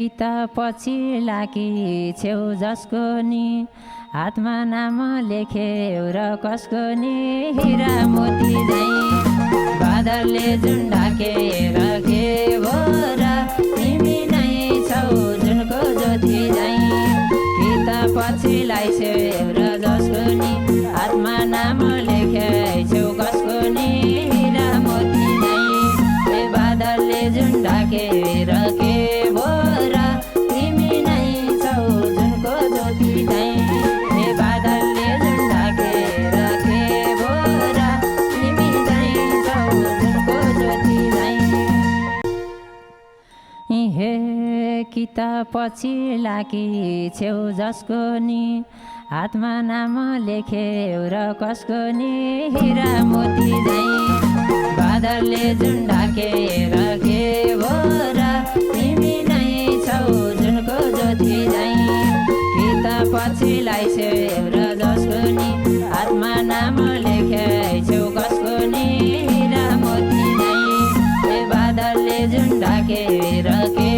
गीता पछि लाकी छेउ जसको नि हातमा नाम लेख्यो र कसको नि हिरा मोती झैं बादलले जुन ढाकेर के भो र तिमी नै छौ जुनको ज्योति झैं गीता पछि लाइछेउ र जसको नि हातमा नाम लेख्यो छेउ कसको नि हिरा मोती झैं बादलले जुन ढाकेर के भो र तिमी नै छौ जुनको ज्योति झैं बादलले जुन ढाकेर के भो र तिमी नै छौ जुनको ज्योति झैं हे किता पछि लाकी छेउ जसको नि हातमा नाम लेख्यो र कसको नि हिरा मोती झैं बादलले जुन ढाकेर के भो र तिमी नै छौ जुनको ज्योति झैं गीता पछि लाइछेउ र जसको नि हातमा नाम लेख्यो छेउ कसको नि हिरा मोती झैं बादलले जुन ढाकेर के